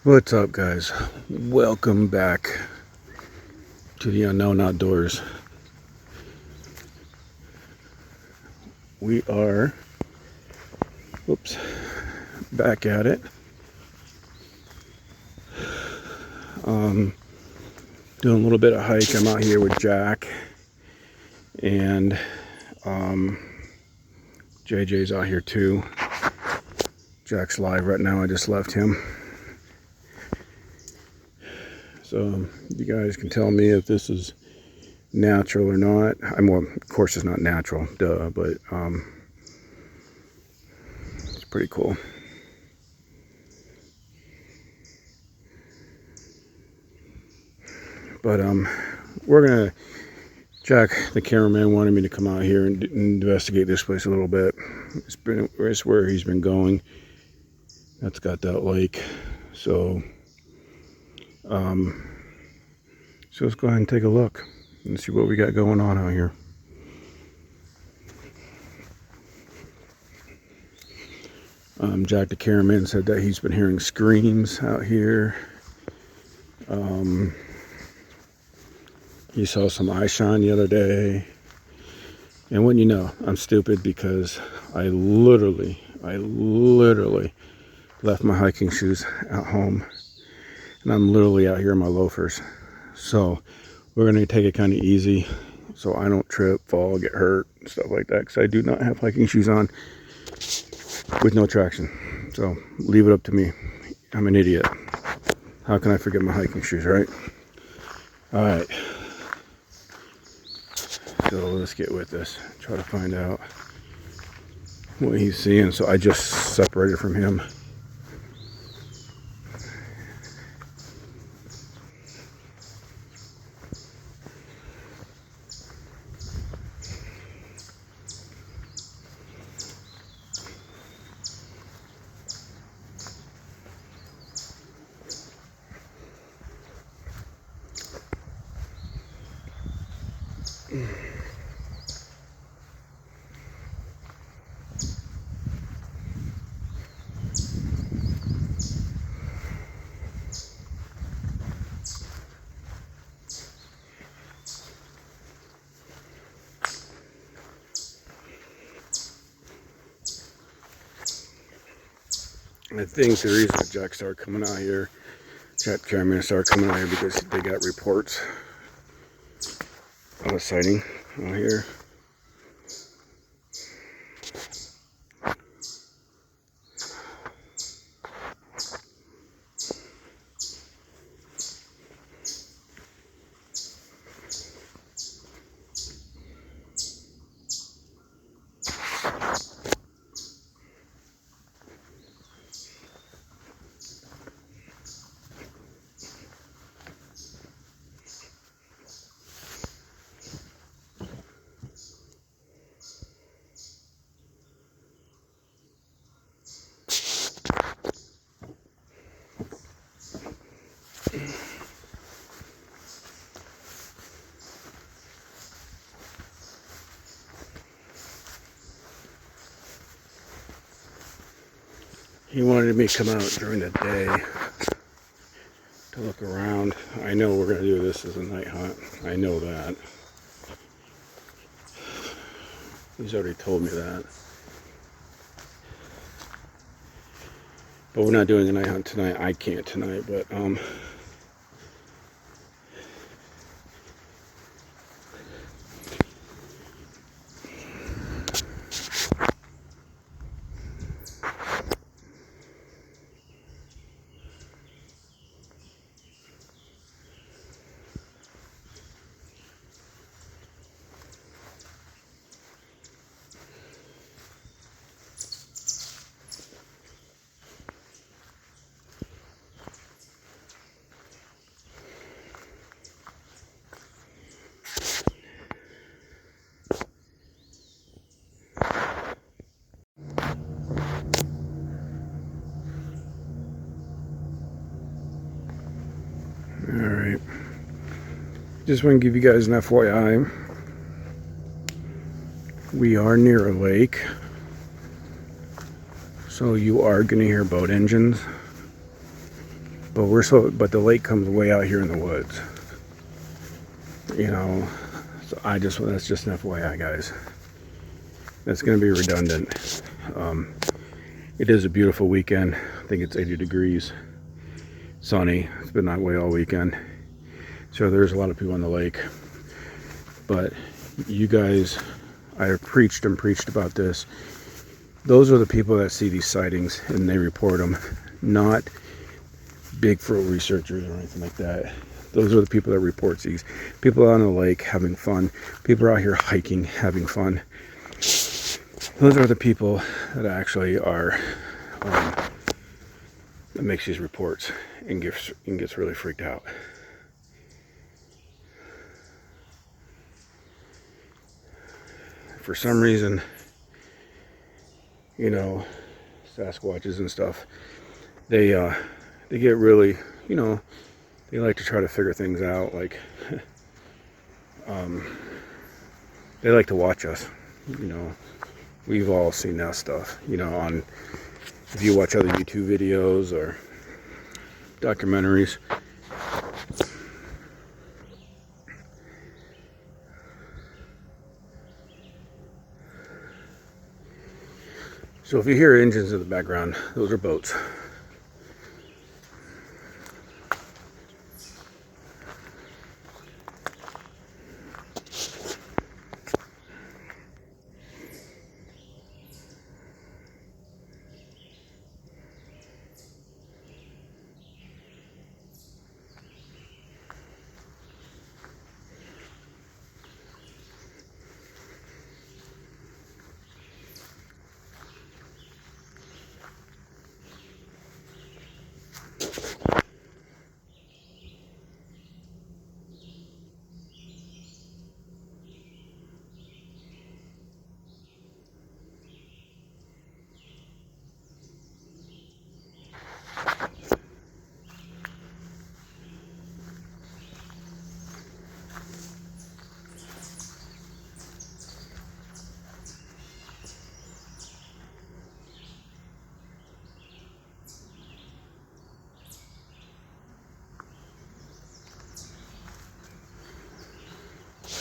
What's up, guys? Welcome back to the unknown outdoors. We are back at it. Doing a little bit of hike. I'm out here with Jack, and JJ's out here too. Jack's live right now. I just left him. So you guys can tell me if this is natural or not. Well, of course it's not natural, duh, but it's pretty cool. But we're gonna, Jack, the cameraman, wanted me to come out here and investigate this place a little bit. It's where he's been going. That's got that lake. So so let's go ahead and take a look and see what we got going on out here. Jack the cameraman said that he's been hearing screams out here. He saw some eye shine the other day. And when you know, I'm stupid because I literally left my hiking shoes at home. And I'm literally out here in my loafers. So we're going to take it kind of easy so I don't trip, fall, get hurt, stuff like that. Because I do not have hiking shoes on with no traction. So leave it up to me. I'm an idiot. How can I forget my hiking shoes, right? All right. So let's get with this. Try to find out what he's seeing. So I just separated from him. I think the reason that Jack started coming out here, Jack cameraman started coming out here because they got reports of a sighting out here. He wanted me to come out during the day to look around. I know we're going to do this as a night hunt. I know that. He's already told me that. But we're not doing a night hunt tonight. I can't tonight, but Just want to give you guys an FYI. We are near a lake, so you are going to hear boat engines. But the lake comes way out here in the woods. You know, so that's just an FYI, guys. That's going to be redundant. It is a beautiful weekend. I think it's 80 degrees, sunny. It's been that way all weekend. So there's a lot of people on the lake. But you guys, I have preached about this. Those are the people that see these sightings and they report them, not Bigfoot researchers or anything like that. Those are the people that report these. People on the lake having fun. People are out here hiking, having fun. Those are the people that actually are that makes these reports and gets really freaked out. For some reason, you know, Sasquatches and stuff, they get really, you know, they like to try to figure things out. Like, they like to watch us. You know, we've all seen that stuff. You know, if you watch other YouTube videos or documentaries. So if you hear engines in the background, those are boats.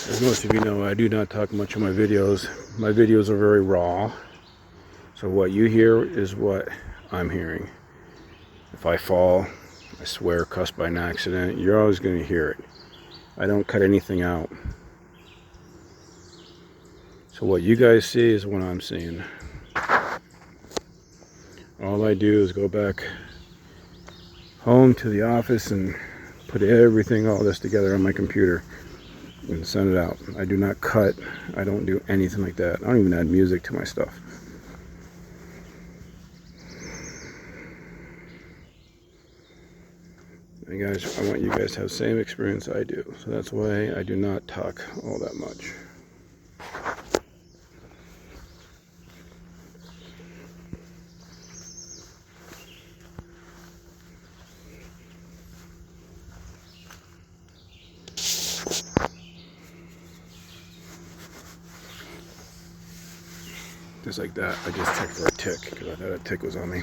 As most of you know, I do not talk much in my videos. My videos are very raw. So what you hear is what I'm hearing. If I fall, I swear, cuss by an accident, you're always going to hear it. I don't cut anything out. So what you guys see is what I'm seeing. All I do is go back home to the office and put all this together on my computer and send it out. I do not cut. I don't do anything like that. I don't even add music to my stuff. And guys, I want you guys to have the same experience I do. So that's why I do not talk all that much. Just like that, I just checked for a tick because I thought a tick was on me.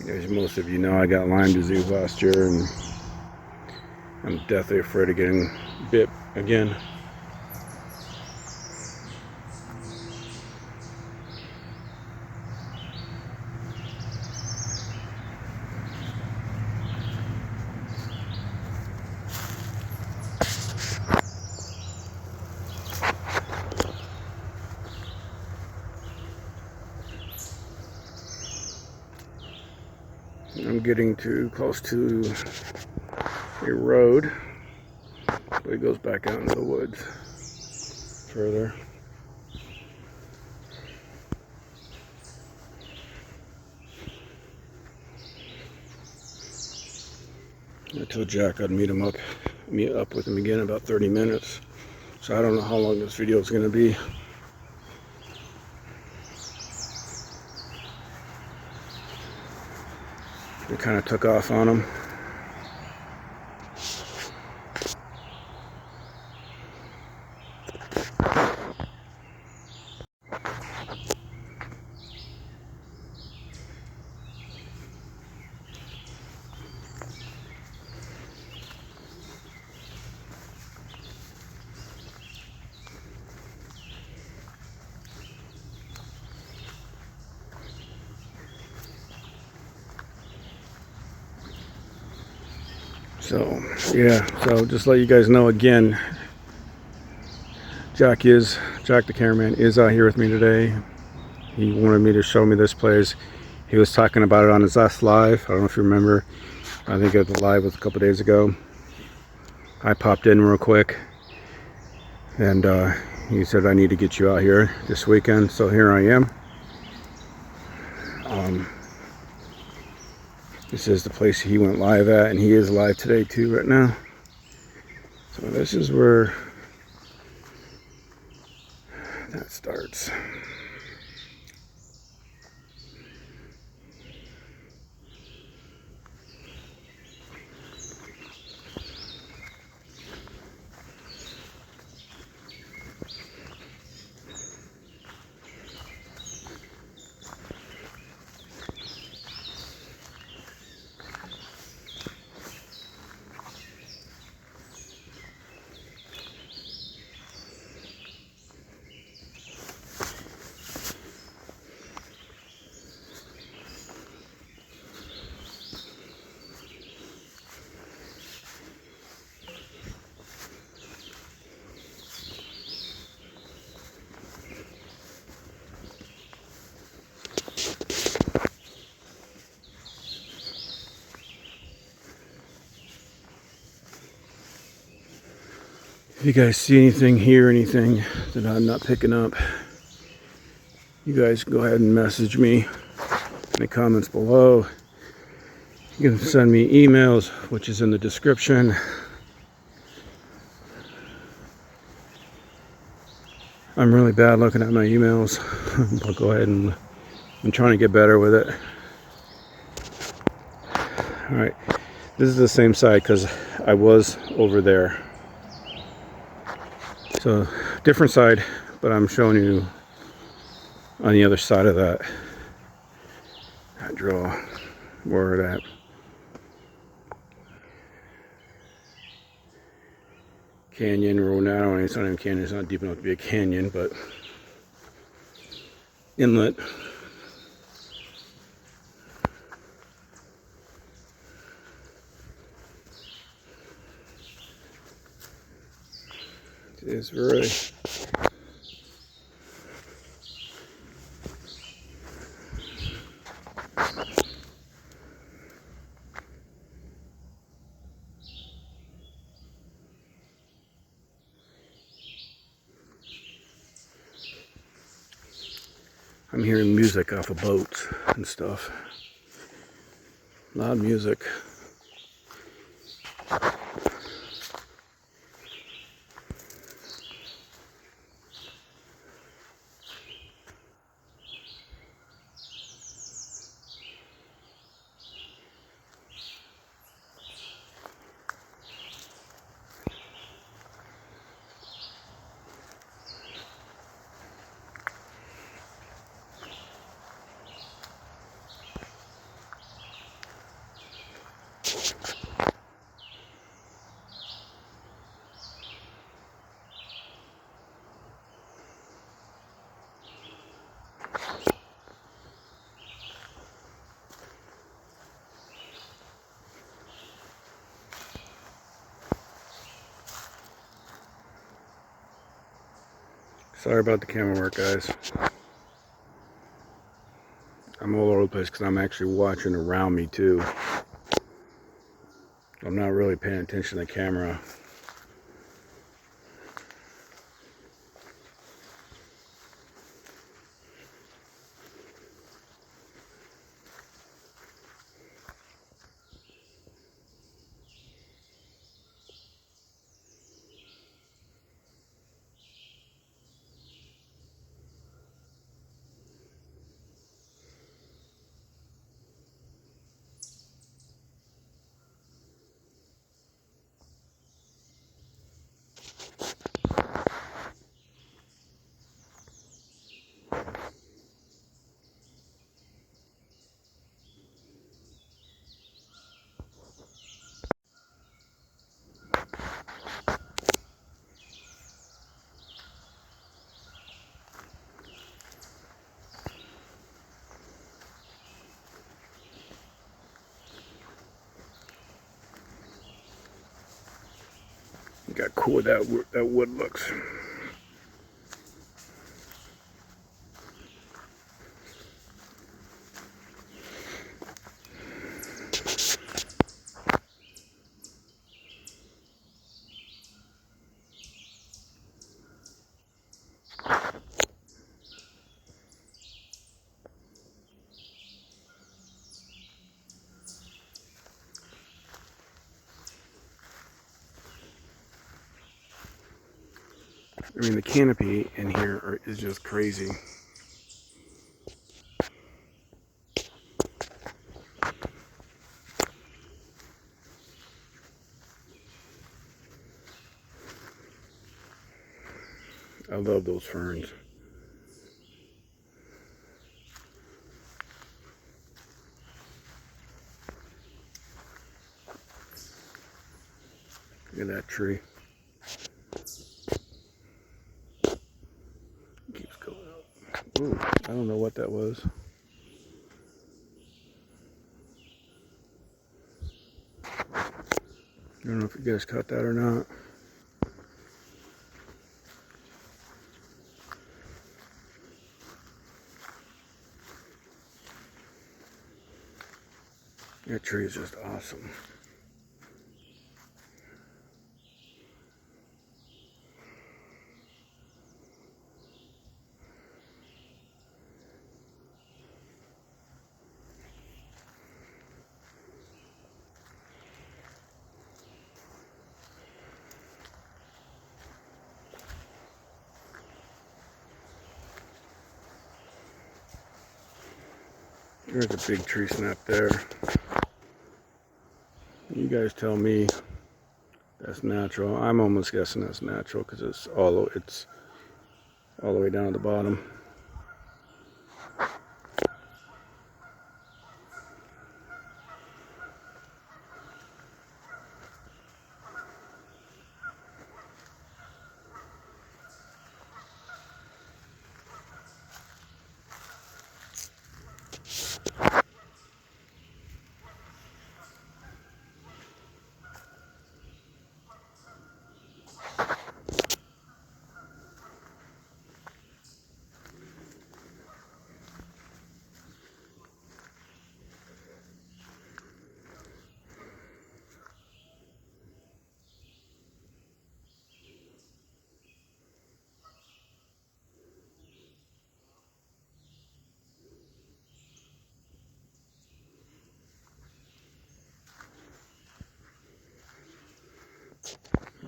As most of you know, I got Lyme disease last year and I'm deathly afraid of getting bit again. I'm getting too close to a road, but it goes back out into the woods further. I told Jack I'd meet up with him again in about 30 minutes. So I don't know how long this video is going to be. We kind of took off on him. So yeah, so just let you guys know again, Jack the cameraman is out here with me today. He wanted me to show me this place. He was talking about it on his last live. I don't know if you remember. I think the live was a couple days ago. I popped in real quick, and he said I need to get you out here this weekend. So here I am. This is the place he went live at, and he is live today too right now. So this is where that starts. If you guys see anything, hear anything that I'm not picking up, you guys go ahead and message me in the comments below. You can send me emails, which is in the description. I'm really bad looking at my emails. I'll go ahead and I'm trying to get better with it. Alright, this is the same side because I was over there. So, different side, but I'm showing you on the other side of that draw where it at. Canyon road now, and it's not even a canyon, it's not deep enough to be a canyon, but inlet. It is really. I'm hearing music off of boats and stuff. Loud music. Sorry about the camera work, guys. I'm all over the place because I'm actually watching around me too. I'm not really paying attention to the camera. Look how cool that wood looks. I mean, the canopy in here is just crazy. I love those ferns. Look at that tree. Keeps going up. Ooh, I don't know what that was. I don't know if you guys caught that or not. That tree is just awesome. There's a big tree snap there. You guys tell me that's natural. I'm almost guessing that's natural because it's all the way down at the bottom.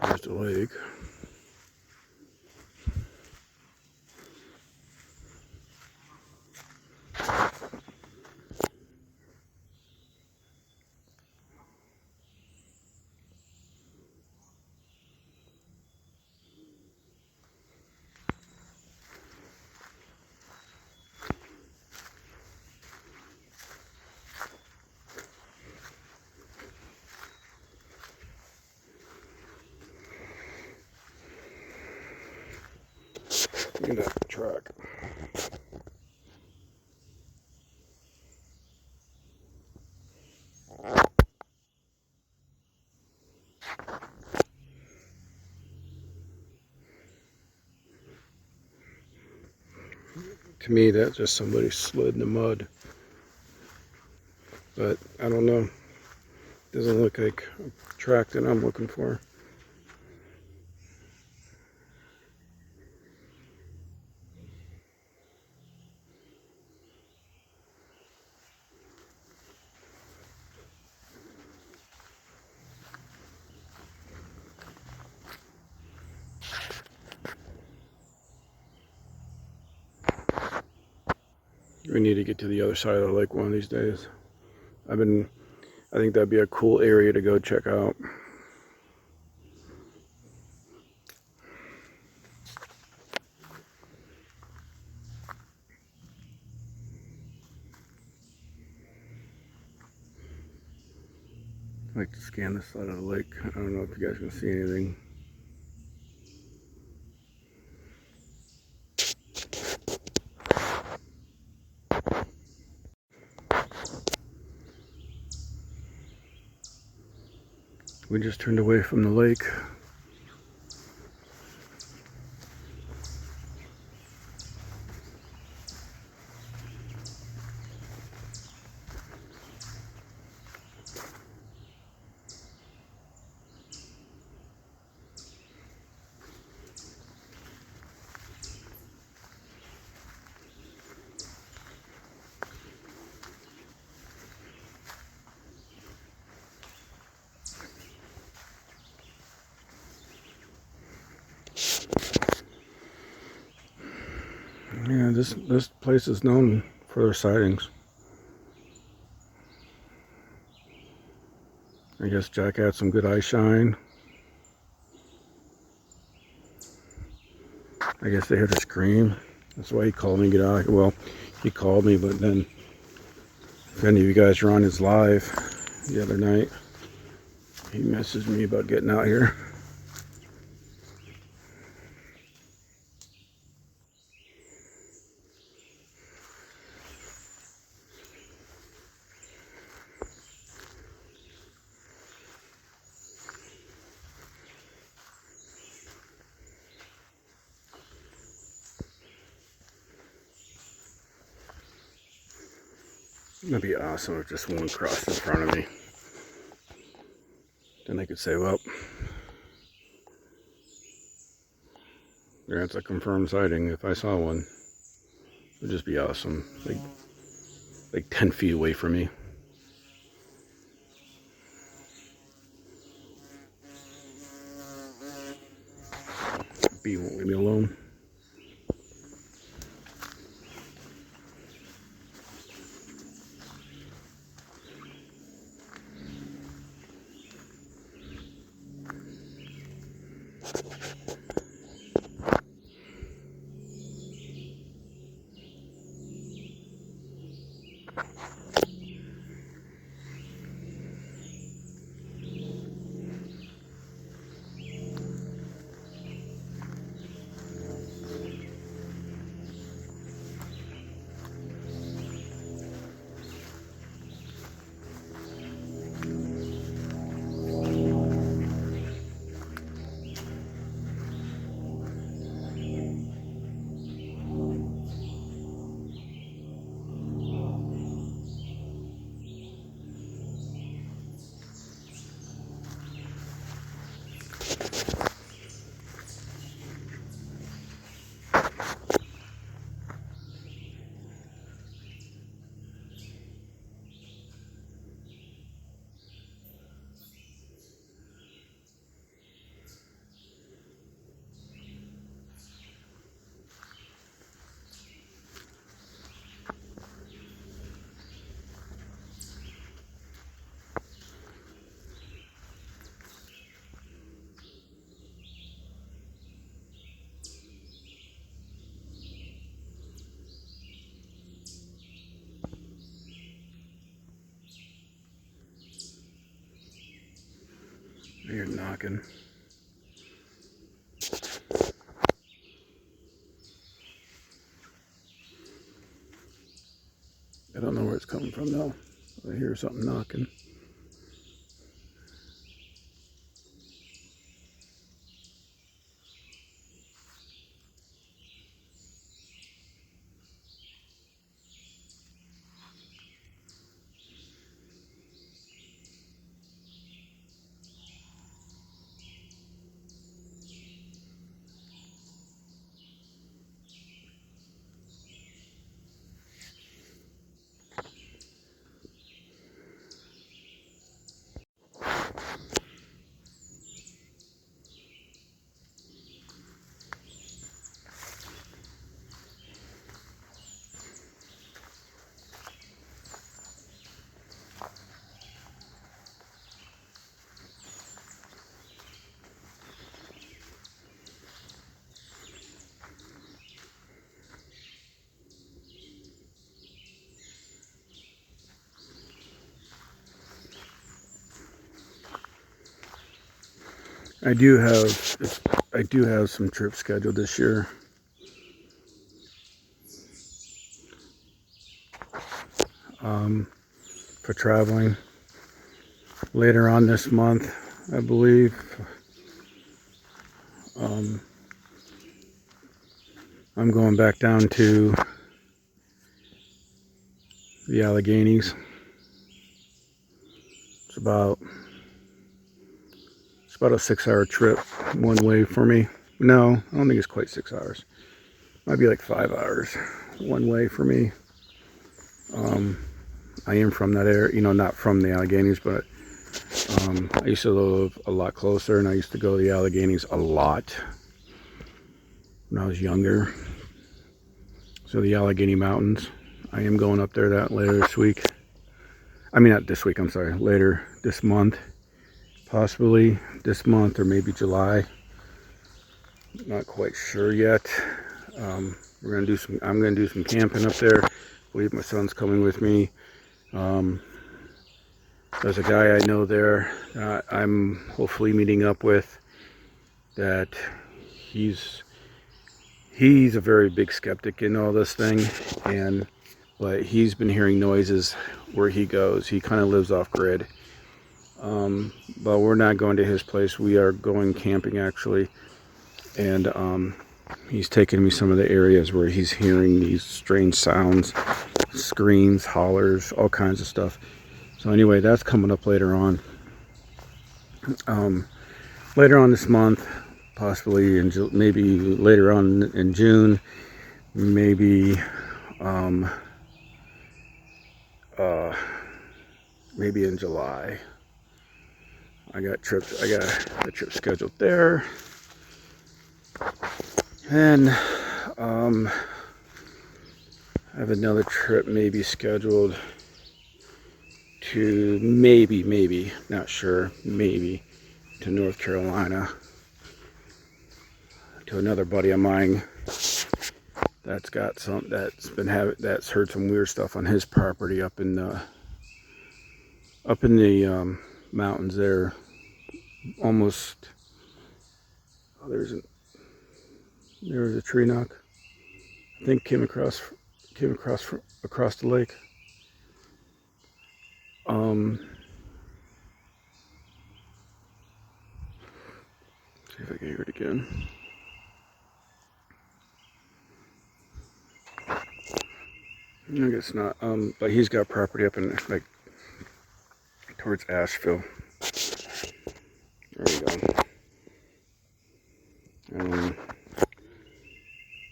There's the lake. Look at that truck. To me, that's just somebody slid in the mud. But I don't know. Doesn't look like a track that I'm looking for. We need to get to the other side of the lake one of these days. I think that'd be a cool area to go check out. I like to scan this side of the lake. I don't know if you guys can see anything. We just turned away from the lake. Yeah, this place is known for their sightings. I guess Jack had some good eye shine. I guess they heard a scream. That's why he called me to get out. Well, he called me, but then if any of you guys are on his live the other night, he messaged me about getting out here. That'd be awesome if just one crossed in front of me. Then they could say, well, that's a confirmed sighting if I saw one. It would just be awesome. Like 10 feet away from me. Bee won't leave me alone. You're knocking. I don't know where it's coming from though. I hear something knocking. I do have some trips scheduled this year. For traveling later on this month, I believe. I'm going back down to the Alleghenies. It's about a 6-hour trip one way for me. No, I don't think it's quite 6 hours. Might be like 5 hours one way for me. I am from that area, not from the Alleghenies, but I used to live a lot closer, and I used to go to the Alleghenies a lot when I was younger. So the Allegheny Mountains. I am going up there that later this week. I mean, not this week, I'm sorry. Later this month. Possibly this month or maybe July. Not quite sure yet. We're gonna do some. I'm gonna do some camping up there. I believe my son's coming with me. There's a guy I know there. I'm hopefully meeting up with. That he's a very big skeptic in all this thing, but he's been hearing noises where he goes. He kind of lives off grid. But we're not going to his place. We are going camping actually, and he's taking me some of the areas where he's hearing these strange sounds, screams, hollers, all kinds of stuff. So anyway, that's coming up later on. Later on this month, possibly maybe later on in June, maybe maybe in July. I got a trip scheduled there, and I have another trip maybe scheduled to maybe not sure, maybe to North Carolina, to another buddy of mine that's heard some weird stuff on his property up in the mountains there. Almost, there was a tree knock. I think came across the lake. See if I can hear it again. I guess not. But he's got property up in like towards Asheville. There we go.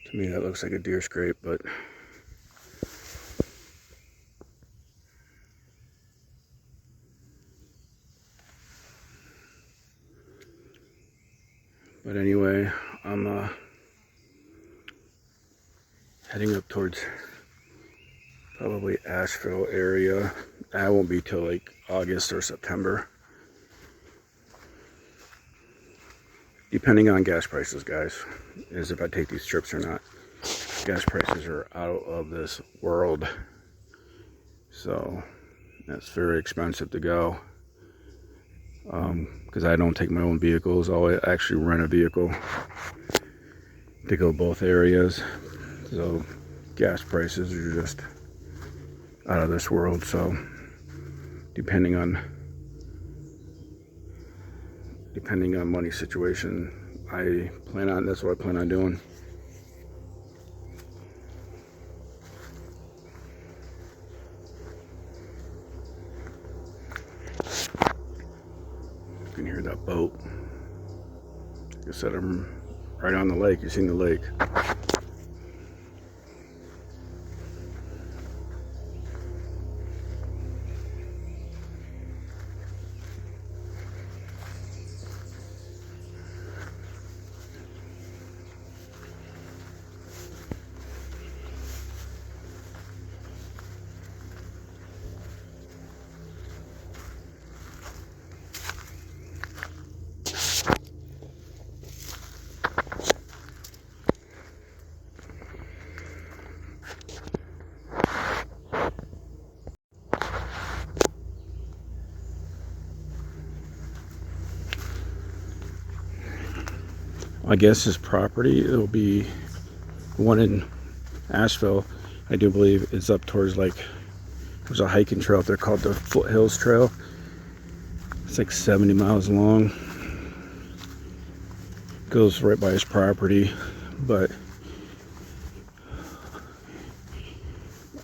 To me that looks like a deer scrape, but anyway, I'm heading up towards probably Asheville area. That won't be till like August or September, depending on gas prices, guys, is if I take these trips or not. Gas prices are out of this world, so that's very expensive to go. Because I don't take my own vehicles. I'll actually rent a vehicle to go both areas. So gas prices are just out of this world. So depending on money situation, that's what I plan on doing. You can hear that boat. Like I said, I'm right on the lake. You've seen the lake. I guess his property, it'll be one in Asheville. I do believe it's up towards, like, there's a hiking trail up there called the Foothills Trail. It's like 70 miles long. Goes right by his property, but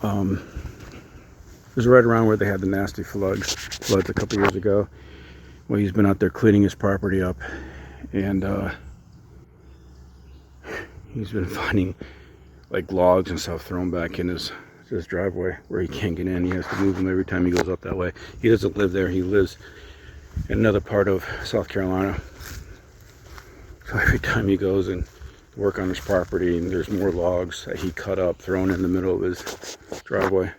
it was right around where they had the nasty floods a couple years ago. Well, he's been out there cleaning his property up, and he's been finding like logs and stuff thrown back in his driveway where he can't get in. He has to move them every time he goes up that way. He doesn't live there. He lives in another part of South Carolina. So every time he goes and work on his property, and there's more logs that he cut up, thrown in the middle of his driveway.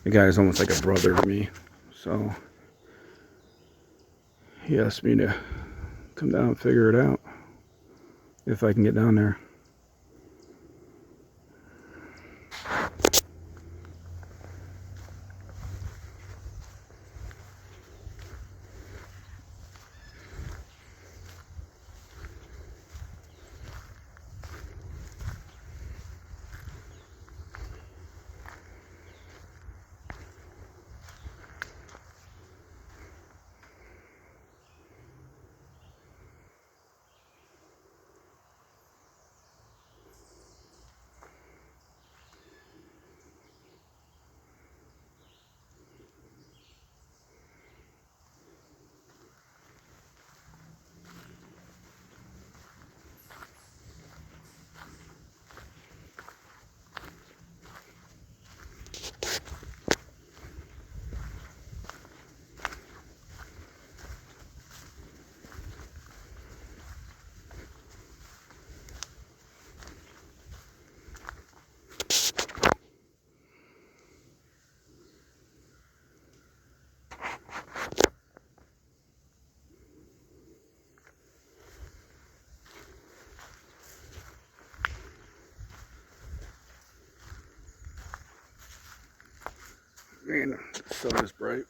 The guy is almost like a brother to me, so he asked me to come down and figure it out if I can get down there. Man, the sun is bright.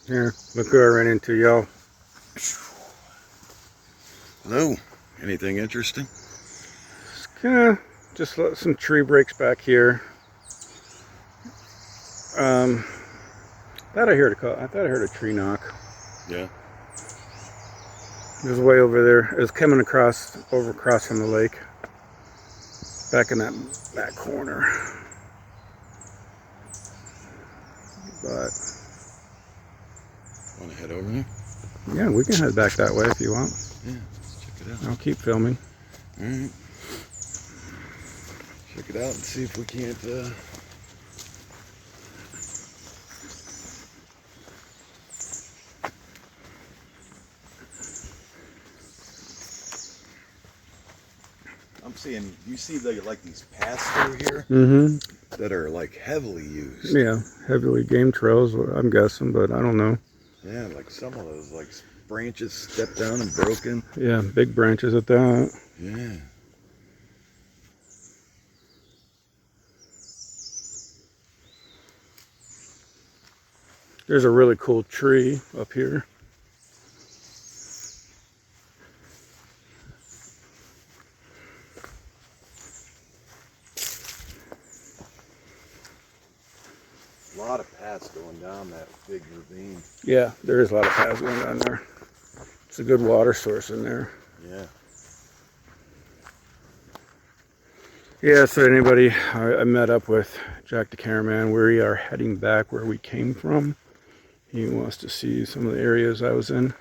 Here, look who I ran into, y'all. Hello. Anything interesting? Just some tree breaks back here. I thought I heard a tree knock. Yeah. It was way over there. It was coming across from the lake. Back in that corner. But Want to head over there? yeah, we can head back that way if you want. Yeah, let's check it out. I'll keep filming. Alright. Check it out and see if we can't I'm I'm seeing, you see like these paths through here Mm-hmm. that are like heavily used. Yeah, heavily game trails, I'm guessing, but I don't know. Yeah, like some of those like branches stepped down and broken. Yeah, big branches at that. Yeah. There's a really cool tree up here. A lot of paths going down that big ravine. Yeah, there is a lot of paths going down there. It's a good water source in there. Yeah. Yeah, so anybody, I met up with Jack the cameraman. We are heading back where we came from. He wants to see some of the areas I was in.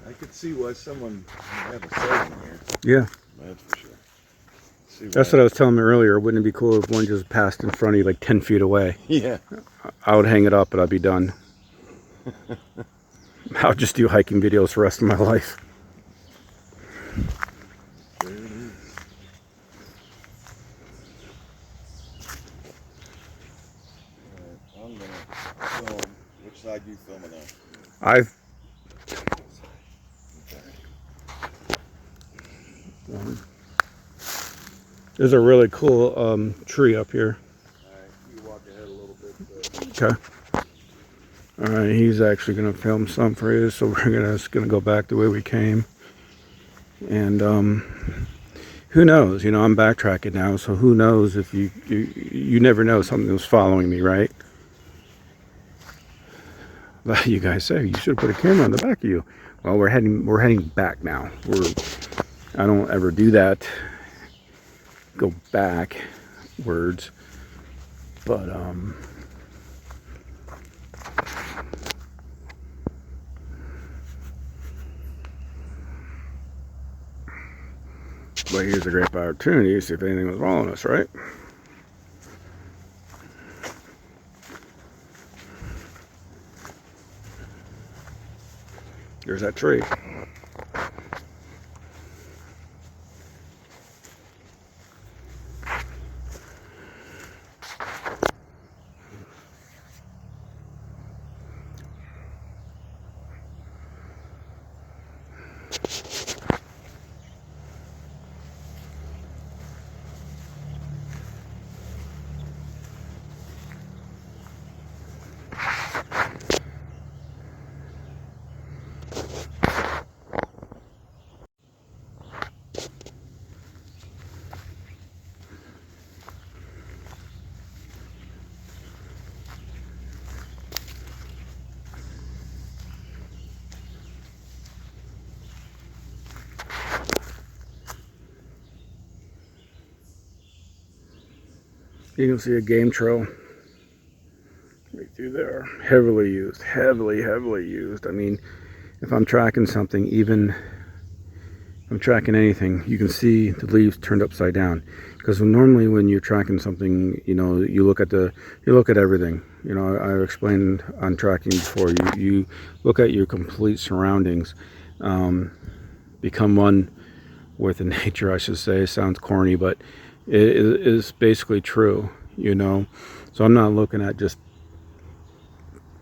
I could see why someone would have a sighting here. Yeah. That's for sure. That's what I was telling him earlier. Wouldn't it be cool if one just passed in front of you like 10 feet away? Yeah. I would hang it up and I'd be done. I'll just do hiking videos the rest of my life. There it is. Alright, I'm gonna film. Which side you filming on? There's a really cool tree up here. Alright, you walk ahead a little bit. Okay. All right, he's actually gonna film some for you, so we're just gonna go back the way we came. And who knows? You know, I'm backtracking now, so who knows if you never know, something was following me, right? Like you guys say, you should have put a camera on the back of you. Well, we're heading back now. I don't ever do that. Go backwards, but but here's a great opportunity to see if anything was following us, right? There's that tree. You can see a game trail right through there. Heavily used, heavily used. I mean, if I'm tracking something, even if I'm tracking anything, you can see the leaves turned upside down. Because normally when you're tracking something, you know, you look at everything. You know, I explained on tracking before. You look at your complete surroundings, become one with nature, I should say. It sounds corny, but it is basically true, you know. So I'm not looking at just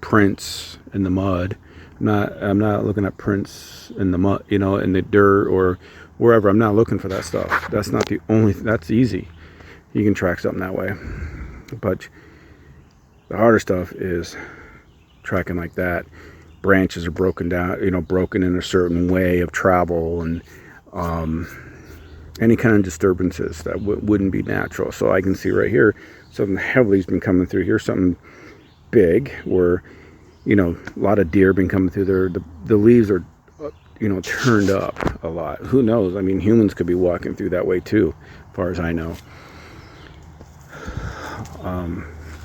prints in the mud. I'm not looking at prints in the mud, you know, in the dirt or wherever. I'm not looking for that stuff. That's not the only. That's easy. You can track something that way, but the harder stuff is tracking like that. Branches are broken down, you know, broken in a certain way of travel, and any kind of disturbances that wouldn't be natural. So I can see right here, something heavily's been coming through here, something big, where, you know, a lot of deer been coming through there. The leaves are, you know, turned up a lot. Who knows? I mean, humans could be walking through that way too, as far as I know.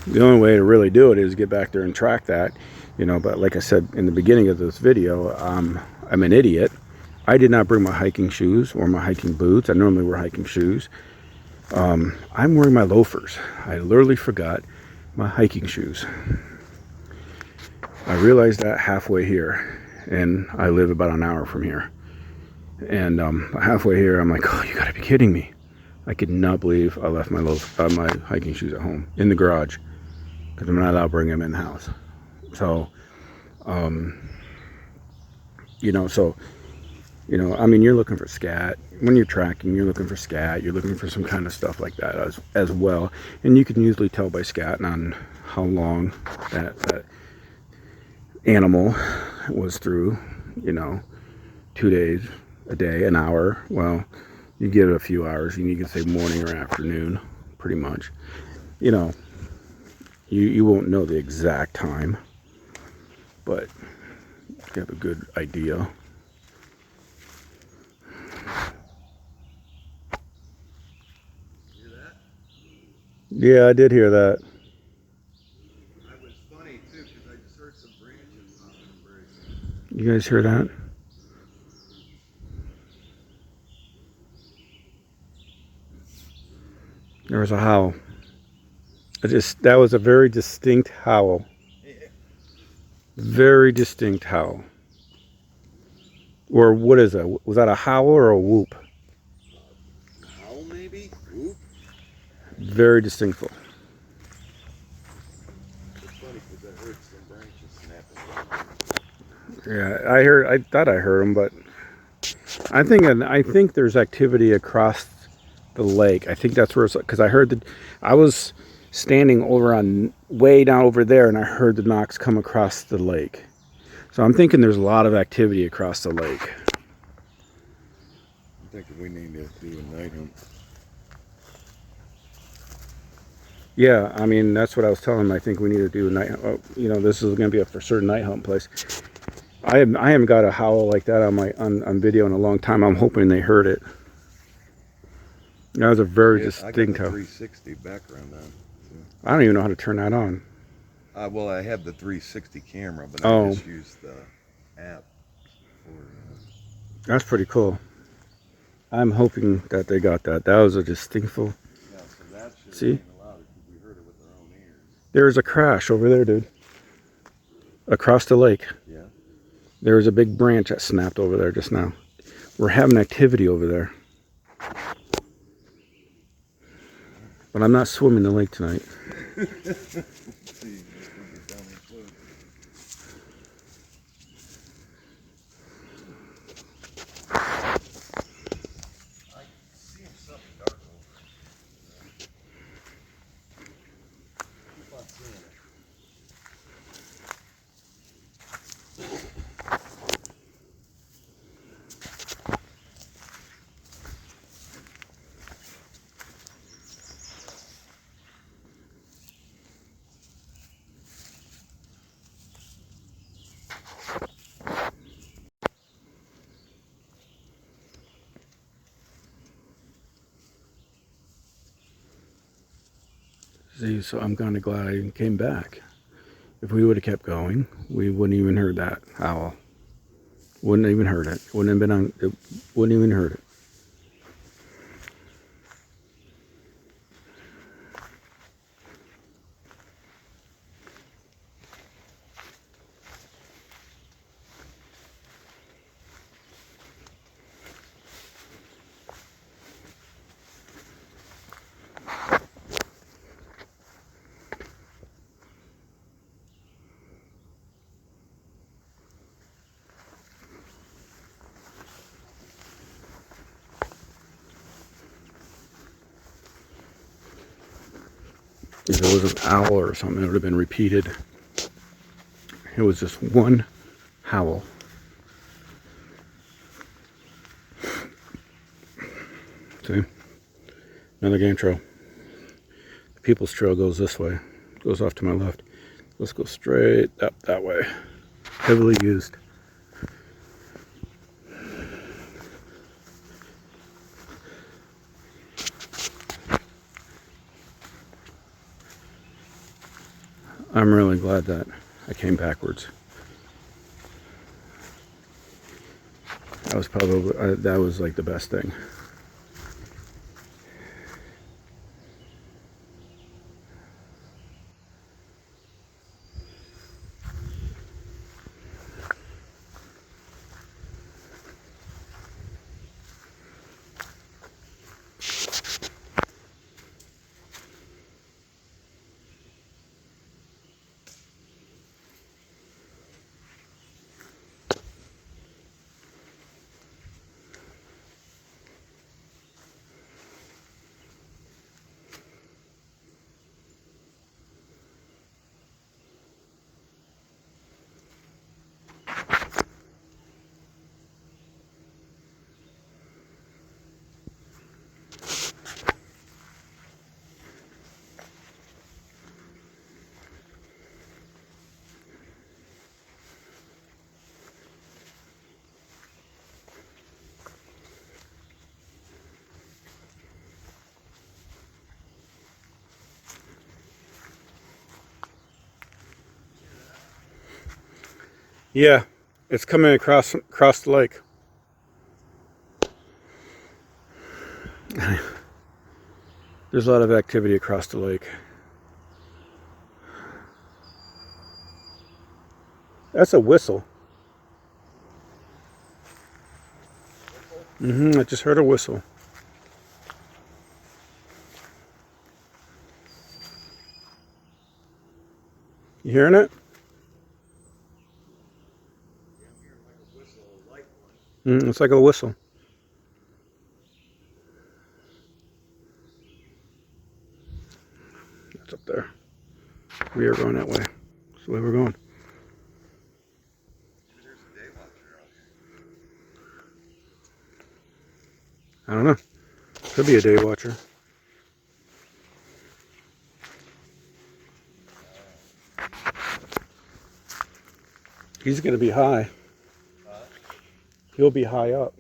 The only way to really do it is get back there and track that, you know. But like I said in the beginning of this video, I'm an idiot. I did not bring my hiking shoes or my hiking boots. I normally wear hiking shoes. I'm wearing my loafers. I literally forgot my hiking shoes. I realized that halfway here, and I live about an hour from here. And halfway here, I'm like, oh, you gotta be kidding me. I could not believe I left my hiking shoes at home in the garage because I'm not allowed to bring them in the house. So, I mean, you're looking for scat. When you're tracking, you're looking for scat. You're looking for some kind of stuff like that as well. And you can usually tell by scatting on how long that animal was through, 2 days, a day, an hour. Well, you get a few hours, and you can say morning or afternoon, pretty much. You won't know the exact time, but you have a good idea. Hear that? Yeah, I did hear that. That was funny too, because I just heard some branches popping and breaking. You guys hear that? There was a howl. That was a very distinct howl. Yeah. Very distinct howl. Or what is that? Was that a howl or a whoop? Howl maybe? Whoop. Very distinctful. It's funny because I heard some branches snapping. Yeah, I thought I heard them, but I think there's activity across the lake. I think that's where it's because I was standing over on way down over there, and I heard the knocks come across the lake. So I'm thinking there's a lot of activity across the lake. I'm thinking we need to do a night hunt. Yeah, I mean that's what I was telling him. I think we need to do a night. This is going to be a for certain night hunt place. I haven't got a howl like that on video in a long time. I'm hoping they heard it. That was a very distinct I got howl. the 360 background on. So. I don't even know how to turn that on. Well, I have the 360 camera, but Oh. I just use the app for. That's pretty cool. I'm hoping that they got that. That was a distinctful. Yeah, so that should See? be allowed because we heard it with our own ears. There's a crash over there, dude. Across the lake. Yeah. There was a big branch that snapped over there just now. We're having activity over there. But I'm not swimming the lake tonight. See, down the slope. I see something dark over it. Keep on seeing it. See, so I'm kind of glad I came back. If we would have kept going, we wouldn't even heard that owl. Wouldn't even heard it. Wouldn't have been on. It wouldn't even heard it. If it was an owl or something, it would have been repeated. It was just one howl. See? Another game trail. The People's Trail goes this way. Goes off to my left. Let's go straight up that way. Heavily used. I'm really glad that I came backwards. That was probably, that was like the best thing. Yeah, it's coming across the lake. There's a lot of activity across the lake. That's a whistle. I just heard a whistle. You hearing it? Yeah, I'm hearing like a whistle, a light one. It's like a whistle. That's up there. We are going that way. That's the way we're going. Maybe there's a day watcher out here. I don't know. Could be a day watcher. He's going to be high. He'll be high up.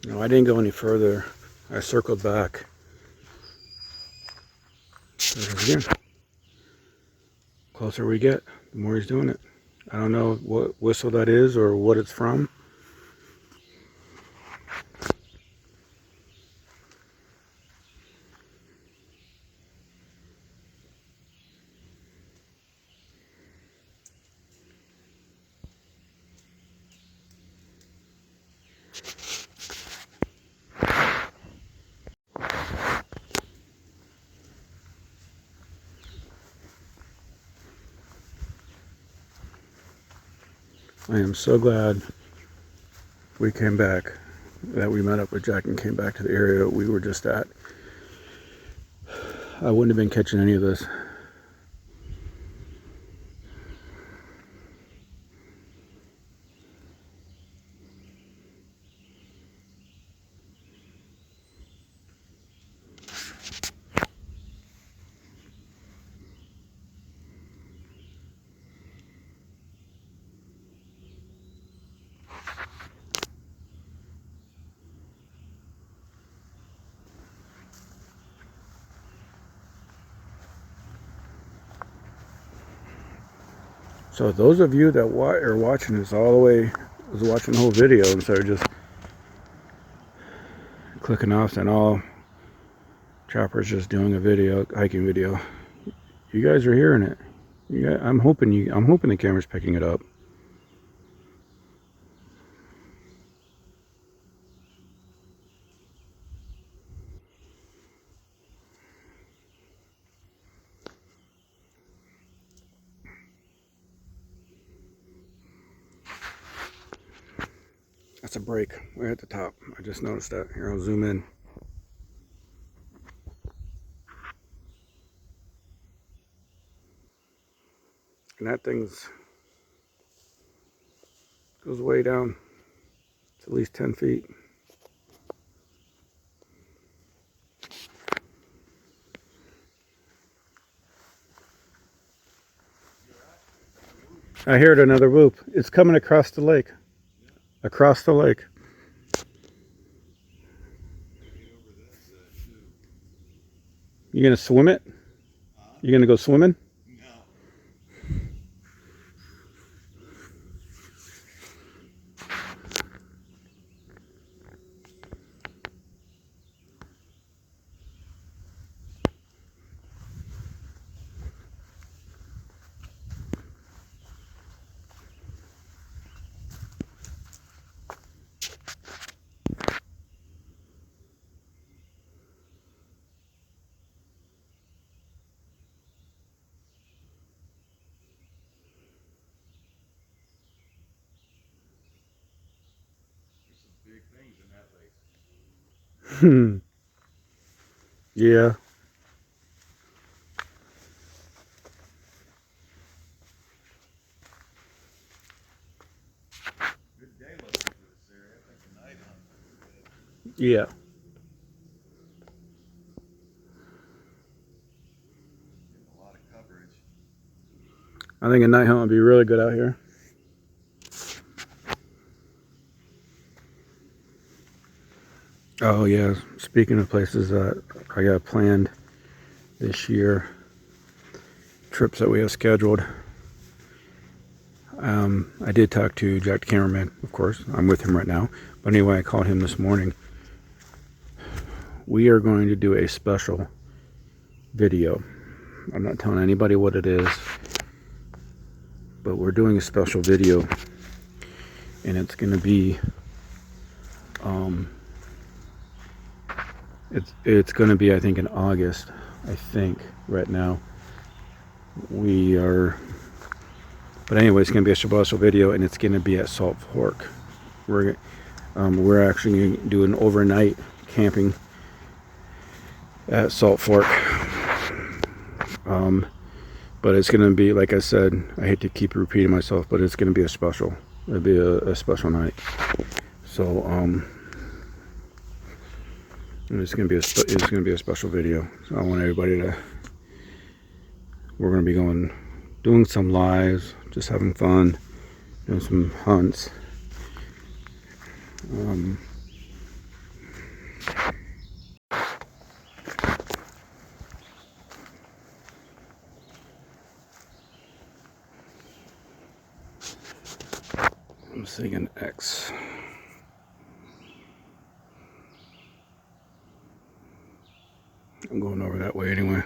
No, I didn't go any further. I circled back. Again, closer we get, the more he's doing it. I don't know what whistle that is or what it's from. I am so glad we came back, that we met up with Jack and came back to the area we were just at. I wouldn't have been catching any of this. So those of you that are watching this all the way, was watching the whole video instead of just clicking off, saying, "Oh, Trapper's just doing a video, hiking video." You guys are hearing it. I'm hoping the camera's picking it up. That's a break right at the top. I just noticed that. Here, I'll zoom in. And that thing's goes way down. It's at least 10 feet. I heard another whoop. It's coming across the lake. Across the lake. You gonna swim it? You gonna go swimming? No. There's some big things in that lake. Yeah. Good day looking for this area. I think a night hunt would be good. Yeah. Getting a lot of coverage. I think a night hunt would be really good out here. Oh yeah, speaking of places that I got planned this year, trips that we have scheduled. I did talk to Jack the cameraman, of course. I'm with him right now. But anyway, I called him this morning. We are going to do a special video. I'm not telling anybody what it is, but we're doing a special video, and it's going to be it's going to be, I think, in August. I think right now we are, but anyway, it's going to be a special video, and it's going to be at Salt Fork. We're actually going to do an overnight camping at Salt Fork. But it's going to be, like I said, I hate to keep repeating myself, but it's going to be a special. It'll be a special night. So it's going to be a special video. So I want everybody to. We're going to be doing some lives, just having fun, doing some hunts. I'm seeing X. I'm going over that way anyway.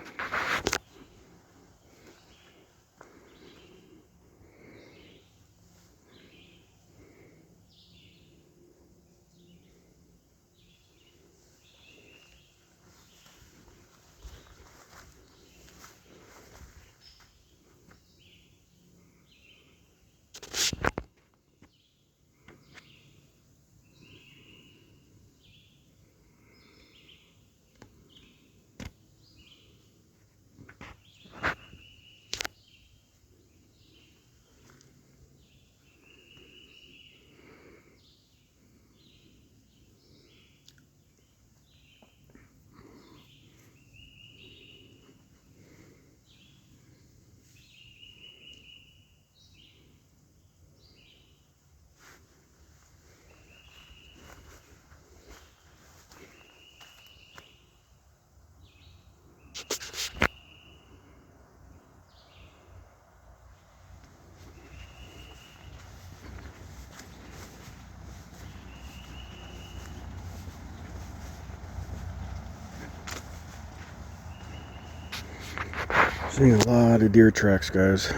Seeing a lot of deer tracks, guys.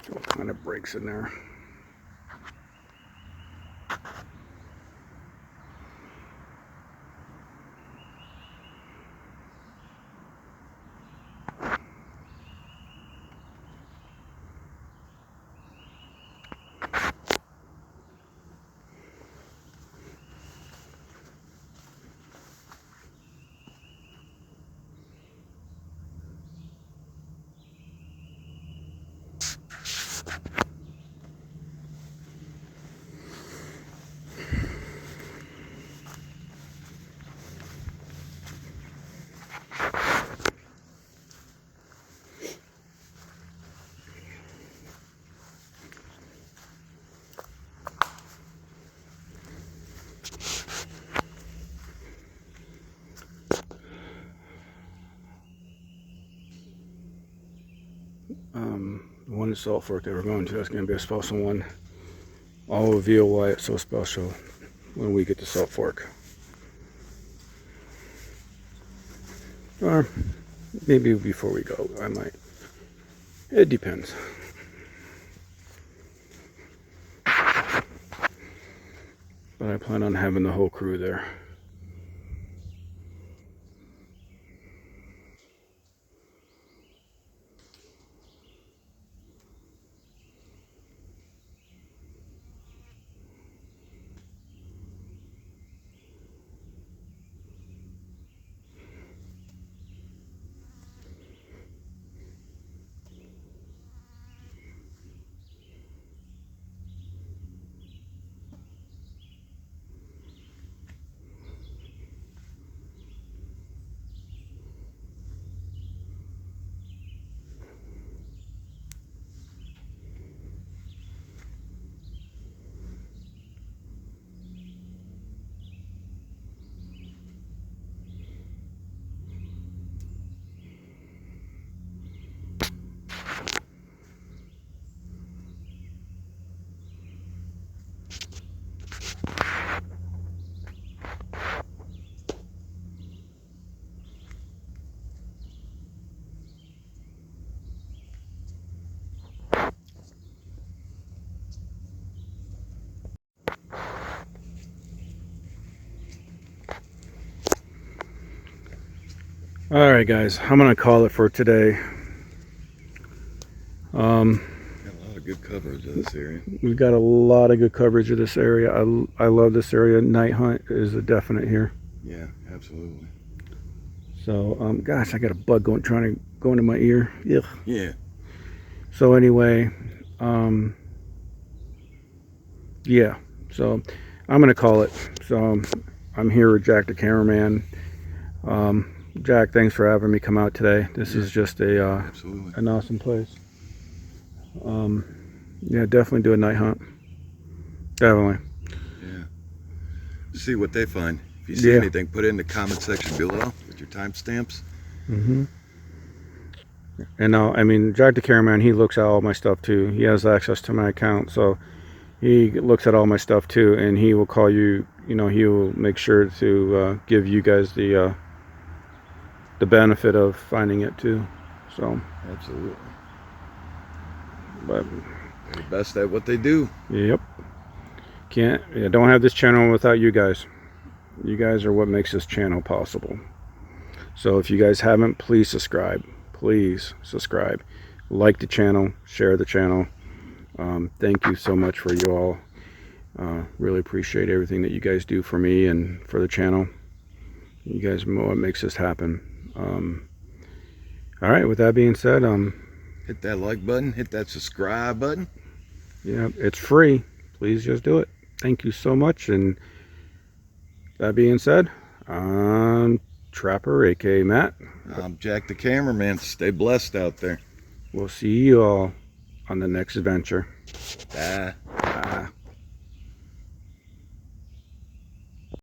All kind of breaks in there. The one in Salt Fork that we're going to, that's going to be a special one. I'll reveal why it's so special when we get to Salt Fork. Or maybe before we go, I might. It depends. But I plan on having the whole crew there. All right, guys, I'm gonna call it for today. Got a lot of good coverage of this area. We've got a lot of good coverage of this area. I love this area. Night hunt is a definite here. Yeah, absolutely. So, gosh, I got a bug trying to go into my ear. Ugh. Yeah. So anyway, yeah. So I'm gonna call it. So I'm here with Jack the cameraman. Jack, thanks for having me come out today. This is just Absolutely. an awesome place. Yeah, definitely do a night hunt. Definitely. Yeah. See what they find. If you see Yeah. anything, put it in the comment section below with your timestamps. And I mean, Jack the cameraman, he looks at all my stuff too. He has access to my account, so he looks at all my stuff too, and he will call you. You know, he will make sure to give you guys the benefit of finding it too. So, Absolutely. but They're the best at what they do. yep, don't have this channel without you guys. You guys are what makes this channel possible. So if you guys haven't, please subscribe. Please subscribe. Like the channel, share the channel. Thank you so much for you all. Really appreciate everything that you guys do for me and for the channel. You guys are what makes this happen. All right, with that being said, Hit that like button, hit that subscribe button. yeah, it's free. Please just do it. Thank you so much. And that being said, I'm Trapper, aka Matt. I'm Jack the cameraman. Stay blessed out there. We'll see you all on the next adventure. Bye.